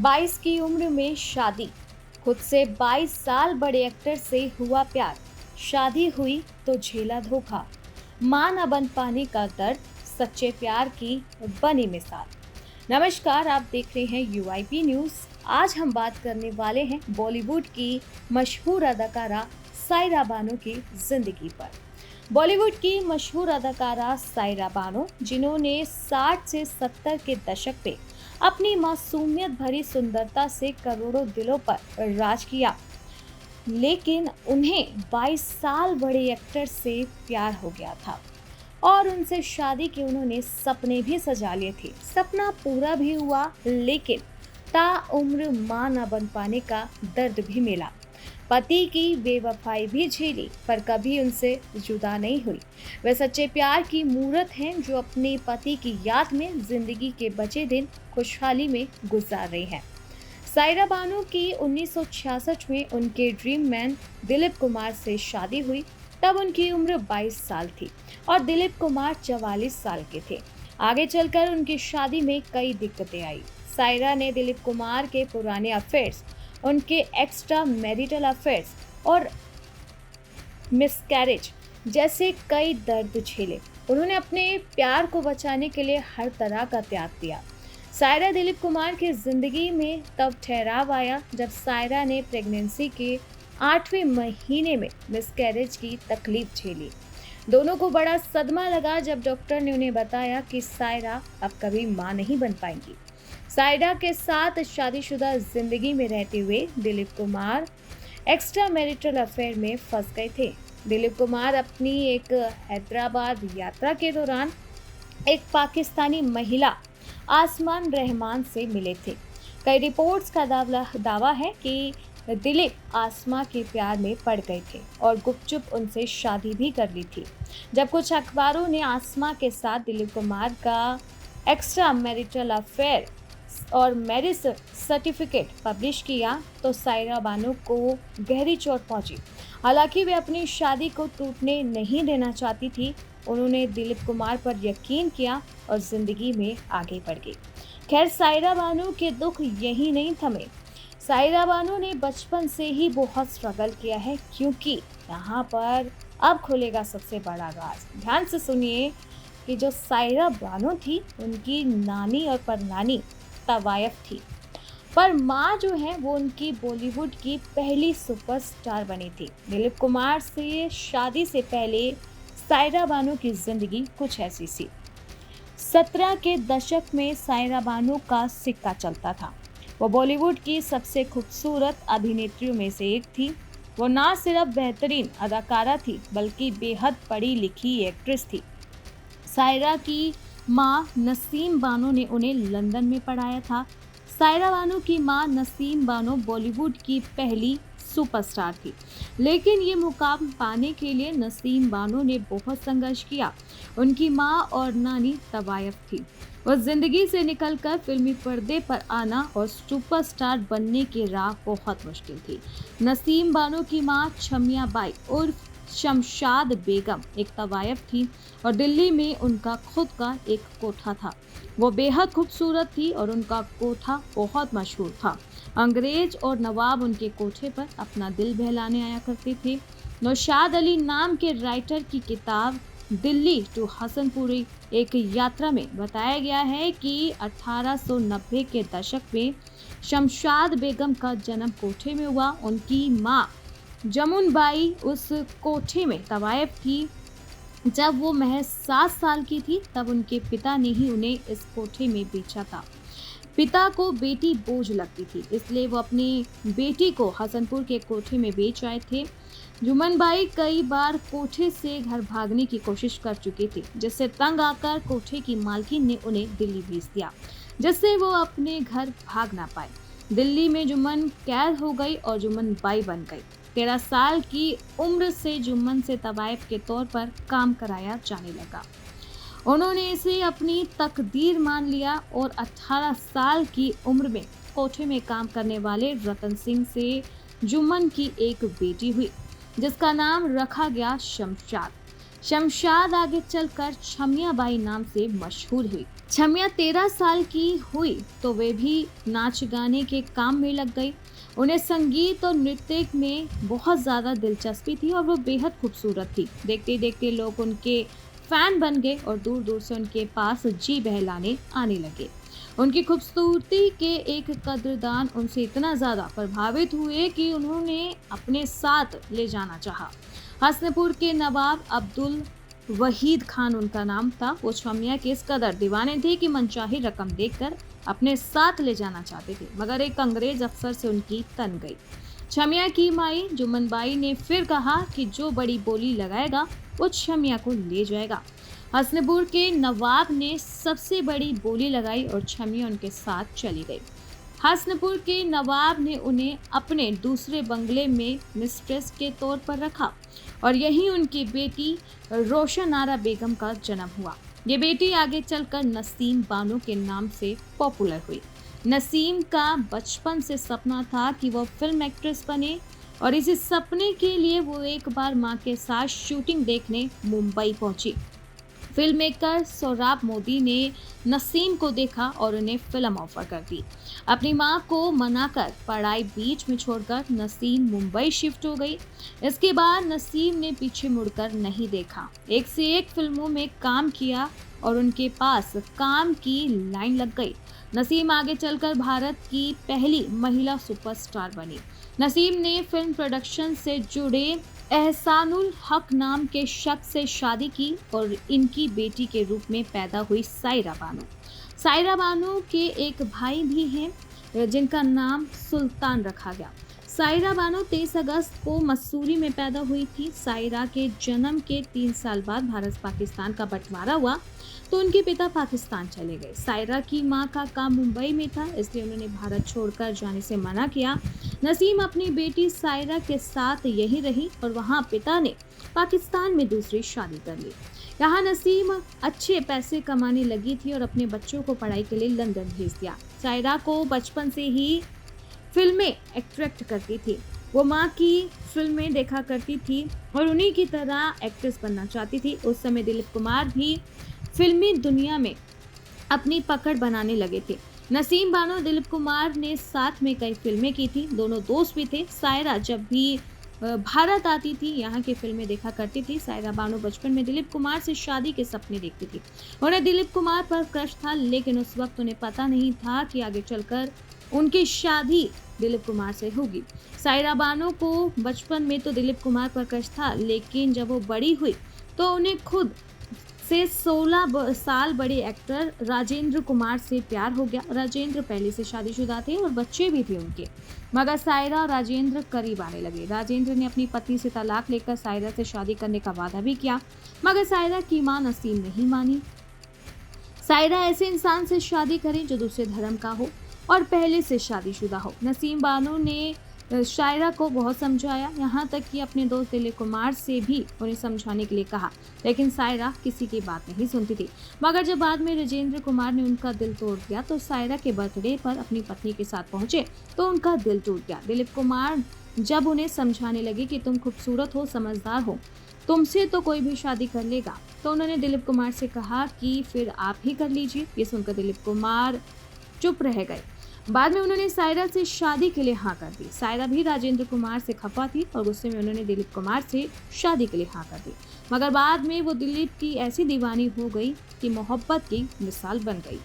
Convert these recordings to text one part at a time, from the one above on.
22 की उम्र में शादी, खुद से 22 साल बड़े एक्टर से हुआ प्यार, शादी हुई तो झेला धोखा, मां न बन पाने का दर्द, सच्चे प्यार की बनी मिसाल। नमस्कार, आप देख रहे हैं यूआईपी न्यूज। आज हम बात करने वाले हैं बॉलीवुड की मशहूर अदाकारा सायरा बानो की जिंदगी पर। बॉलीवुड की मशहूर अदाकारा सायरा बानो, जिन्होंने 60 से 70 के दशक में अपनी मासूमियत भरी सुंदरता से करोड़ों दिलों पर राज किया, लेकिन उन्हें 22 साल बड़े एक्टर से प्यार हो गया था और उनसे शादी के उन्होंने सपने भी सजा लिए थे। सपना पूरा भी हुआ, लेकिन ताउम्र मां न बन पाने का दर्द भी मिला। पति की बेवफाई भी झेली, पर कभी उनसे जुदा नहीं हुई। वे सच्चे प्यार की मूरत हैं, जो अपने पति की याद में जिंदगी के बचे दिन खुशहाली में गुजार रही हैं। सायरा बानो की 1966 में उनके ड्रीम मैन दिलीप कुमार से शादी हुई। तब उनकी उम्र 22 साल थी और दिलीप कुमार 44 साल के थे। आगे चलकर उनकी शादी में कई दिक्कतें आई। सायरा ने दिलीप कुमार के पुराने अफेयर्स, उनके एक्स्ट्रा मैरिटल अफेयर्स और मिसकैरेज जैसे कई दर्द झेले। उन्होंने अपने प्यार को बचाने के लिए हर तरह का त्याग दिया। सायरा दिलीप कुमार की जिंदगी में तब ठहराव आया जब सायरा ने प्रेगनेंसी के 8वें महीने में मिसकैरेज की तकलीफ झेली। दोनों को बड़ा सदमा लगा जब डॉक्टर ने उन्हें बताया कि सायरा अब कभी मां नहीं बन पाएंगी। सायरा के साथ शादीशुदा जिंदगी में रहते हुए Dilip Kumar extra marital affair में फंस गए थे। दिलीप कुमार अपनी एक हैदराबाद यात्रा के दौरान एक पाकिस्तानी महिला आसमान रहमान से मिले थे। कई रिपोर्ट्स का दावा है कि दिलीप आसमा के प्यार में पड़ गए थे और गुपचुप उनसे शादी भी कर ली थी। जब कुछ अखबारों ने आसमा के साथ दिलीप कुमार का एक्स्ट्रा मैरिटल अफेयर और मैरिज सर्टिफिकेट पब्लिश किया, तो सायरा बानो को गहरी चोट पहुंची। हालांकि वे अपनी शादी को टूटने नहीं देना चाहती थी। उन्होंने दिलीप कुमार पर यकीन किया और जिंदगी में आगे बढ़ गई। खैर, सायरा बानो के दुख यही नहीं थमे। सायरा बानो ने बचपन से ही बहुत स्ट्रगल किया है, क्योंकि यहाँ पर अब खुलेगा सबसे बड़ा राज। ध्यान से सुनिए कि जो सायरा बानो थी, उनकी नानी और परनानी तवायफ थी, पर माँ जो है वो उनकी बॉलीवुड की पहली सुपरस्टार बनी थी। दिलीप कुमार से शादी से पहले सायरा बानो की जिंदगी कुछ ऐसी सी। 17 के दशक में सायरा बानो का सिक्का चलता था। वो बॉलीवुड की सबसे खूबसूरत अभिनेत्रियों में से एक थी। वो ना सिर्फ बेहतरीन अदाकारा थी, बल्कि बेहद पढ़ी लिखी एक्ट्रेस थी। सायरा की माँ नसीम बानो ने उन्हें लंदन में पढ़ाया था। सायरा बानो की माँ नसीम बानो बॉलीवुड की पहली सुपरस्टार थी, लेकिन ये मुकाम पाने के लिए नसीम बानो ने बहुत संघर्ष किया। उनकी माँ और नानी तवायफ थी। वो जिंदगी से निकलकर फिल्मी पर्दे पर आना और सुपरस्टार बनने की राह बहुत मुश्किल थी। नसीम बानो की माँ छमिया बाई उर्फ शमशाद बेगम एक तवायफ थी और दिल्ली में उनका खुद का एक कोठा था। वो बेहद खूबसूरत थी और उनका कोठा बहुत मशहूर था। अंग्रेज और नवाब उनके कोठे पर अपना दिल बहलाने आया करते थे। नौशाद अली नाम के राइटर की किताब दिल्ली टू हसनपुरी एक यात्रा में बताया गया है कि 1890 के दशक में शमशाद बेगम का जन्म कोठे में हुआ। उनकी माँ जमुन बाई उस कोठे में तवायफ थी। जब वो महज 7 साल की थी, तब उनके पिता ने ही उन्हें इस कोठे में बेचा था। पिता को बेटी बोझ लगती थी, इसलिए वो अपनी बेटी को हसनपुर के कोठे में बेच आए थे। जुमन बाई कई बार कोठे से घर भागने की कोशिश कर चुकी थी, जिससे तंग आकर कोठे की मालकिन ने उन्हें दिल्ली भेज दिया, जिससे वो अपने घर भाग ना पाए। दिल्ली में जुम्मन कैद हो गई और जुम्मन बाई बन गई। 13 साल की उम्र से जुम्मन से तवायफ के तौर पर काम कराया जाने लगा। उन्होंने इसे अपनी तकदीर मान लिया और 18 साल की उम्र में कोठे में काम करने वाले रतन सिंह से जुम्मन की एक बेटी हुई, जिसका नाम रखा गया शमशाद। शमशाद आगे चलकर छमिया बाई नाम से मशहूर हुई। छमिया 13 साल की हुई तो वे भी नाच गाने के काम में लग गई। उन्हें संगीत और नृत्य में बहुत ज़्यादा दिलचस्पी थी और वो बेहद खूबसूरत थी। देखते देखते लोग उनके फैन बन गए और दूर दूर से उनके पास जी बहलाने आने लगे। उनकी खूबसूरती के एक कद्रदान उनसे इतना ज़्यादा प्रभावित हुए कि उन्होंने अपने साथ ले जाना चाहा। हसनपुर के नवाब अब्दुल वहीद खान उनका नाम था। वो छमिया के इस कदर दीवाने थे कि मनचाही रकम देकर अपने साथ ले जाना चाहते थे, मगर एक अंग्रेज अफसर से उनकी तन गई। छमिया की माई जुम्मनबाई ने फिर कहा कि जो बड़ी बोली लगाएगा वो छमिया को ले जाएगा। हसनपुर के नवाब ने सबसे बड़ी बोली लगाई और छमिया उनके साथ चली गई। हसनपुर के नवाब ने उन्हें अपने दूसरे बंगले में मिस्ट्रेस के तौर पर रखा और यहीं उनकी बेटी रोशन आरा बेगम का जन्म हुआ। ये बेटी आगे चलकर नसीम बानो के नाम से पॉपुलर हुई। नसीम का बचपन से सपना था कि वो फिल्म एक्ट्रेस बने और इसी सपने के लिए वो एक बार मां के साथ शूटिंग देखने मुंबई पहुंची। फिल्म मेकर सोहराब मोदी ने नसीम को देखा और उन्हें फिल्म ऑफर कर दी। अपनी मां को मनाकर पढ़ाई बीच में छोड़कर नसीम मुंबई शिफ्ट हो गई। इसके बाद नसीम ने पीछे मुड़कर नहीं देखा। एक से एक फिल्मों में काम किया और उनके पास काम की लाइन लग गई। नसीम आगे चलकर भारत की पहली महिला सुपरस्टार बनी। नसीम ने फिल्म प्रोडक्शन से जुड़े एहसानुल हक नाम के शख्स से शादी की और इनकी बेटी के रूप में पैदा हुई सायरा बानो। सायरा बानो के एक भाई भी हैं जिनका नाम सुल्तान रखा गया। सायरा बानो 23 अगस्त को मसूरी में पैदा हुई थी। सायरा के जन्म के 3 साल बाद भारत पाकिस्तान का बंटवारा हुआ तो उनके पिता पाकिस्तान चले गए। सायरा की मां का काम मुंबई में था, इसलिए उन्होंने भारत छोड़कर जाने से मना किया। नसीम अपनी बेटी सायरा के साथ यहीं रही और वहां पिता ने पाकिस्तान में दूसरी शादी कर ली। यहाँ नसीम अच्छे पैसे कमाने लगी थी और अपने बच्चों को पढ़ाई के लिए लंदन भेज दिया। सायरा को बचपन से ही फिल्में अट्रैक्ट करती थी। वो माँ की फिल्में देखा करती थी और उन्हीं की तरह एक्ट्रेस बनना चाहती थी। उस समय दिलीप कुमार भी फिल्मी दुनिया में अपनी पकड़ बनाने लगे थे। नसीम बानो दिलीप कुमार ने साथ में कई फिल्में की थी। दोनों दोस्त भी थे। सायरा जब भी भारत आती थी यहाँ की फिल्में देखा करती थी। सायरा बानो बचपन में दिलीप कुमार से शादी के सपने देखती थी। उन्हें दिलीप कुमार पर क्रश था, लेकिन उस वक्त उन्हें पता नहीं था कि आगे चलकर उनकी शादी दिलीप कुमार से होगी। सायरा बानो को बचपन में तो दिलीप कुमार पर क्रश था, लेकिन जब वो बड़ी हुई तो उन्हें खुद से 16 साल बड़े एक्टर राजेंद्र कुमार से प्यार हो गया। राजेंद्र पहले से शादीशुदा थे और बच्चे भी थे उनके, मगर सायरा और राजेंद्र करीब आने लगे। राजेंद्र ने अपनी पत्नी से तलाक लेकर सायरा से शादी करने का वादा भी किया, मगर सायरा की मां नसीम नहीं मानी। सायरा ऐसे इंसान से शादी करे जो दूसरे धर्म का हो और पहले से शादीशुदा हो। नसीम बानो ने शायरा को बहुत समझाया, यहाँ तक कि अपने दोस्त दिलीप कुमार से भी उन्हें समझाने के लिए कहा, लेकिन सायरा किसी की बात नहीं सुनती थी। मगर जब बाद में राजेंद्र कुमार ने उनका दिल तोड़ दिया तो सायरा के बर्थडे पर अपनी पत्नी के साथ पहुंचे तो उनका दिल टूट गया। दिलीप कुमार जब उन्हें समझाने लगे कि तुम खूबसूरत हो, समझदार हो, तुमसे तो कोई भी शादी कर लेगा, तो उन्होंने दिलीप कुमार से कहा कि फिर आप ही कर लीजिए। ये सुनकर दिलीप कुमार चुप रह गए। बाद में उन्होंने सायरा से शादी के लिए हाँ कर दी। सायरा भी राजेंद्र कुमार से खफा थी और गुस्से में उन्होंने दिलीप कुमार से शादी के लिए हाँ कर दी, मगर बाद में वो दिलीप की ऐसी दीवानी हो गई कि मोहब्बत की मिसाल बन गई।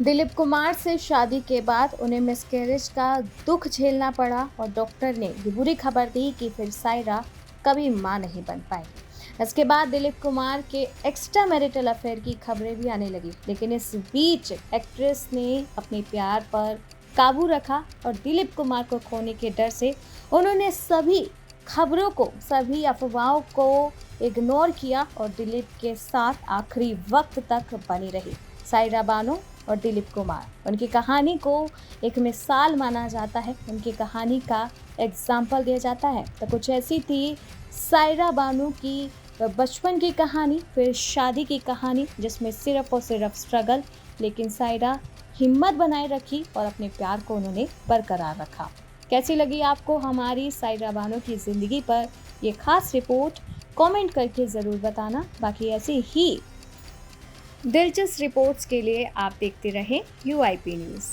दिलीप कुमार से शादी के बाद उन्हें मिसकैरेज का दुख झेलना पड़ा और डॉक्टर ने ये बुरी खबर दी कि फिर सायरा कभी मां नहीं बन पाएगी। इसके बाद दिलीप कुमार के एक्स्ट्रा मैरिटल अफेयर की खबरें भी आने लगी, लेकिन इस बीच एक्ट्रेस ने अपने प्यार पर काबू रखा और दिलीप कुमार को खोने के डर से उन्होंने सभी खबरों को, सभी अफवाहों को इग्नोर किया और दिलीप के साथ आखिरी वक्त तक बनी रही। सायरा बानो और दिलीप कुमार, उनकी कहानी को एक मिसाल माना जाता है, उनकी कहानी का एग्जाम्पल दिया जाता है। तो कुछ ऐसी थी सायरा बानो की बचपन की कहानी, फिर शादी की कहानी, जिसमें सिर्फ और सिर्फ स्ट्रगल, लेकिन सायरा हिम्मत बनाए रखी और अपने प्यार को उन्होंने बरकरार रखा। कैसी लगी आपको हमारी सायरा बानो की ज़िंदगी पर ये खास रिपोर्ट? कमेंट करके ज़रूर बताना। बाकी ऐसे ही दिलचस्प रिपोर्ट्स के लिए आप देखते रहें UIP न्यूज़।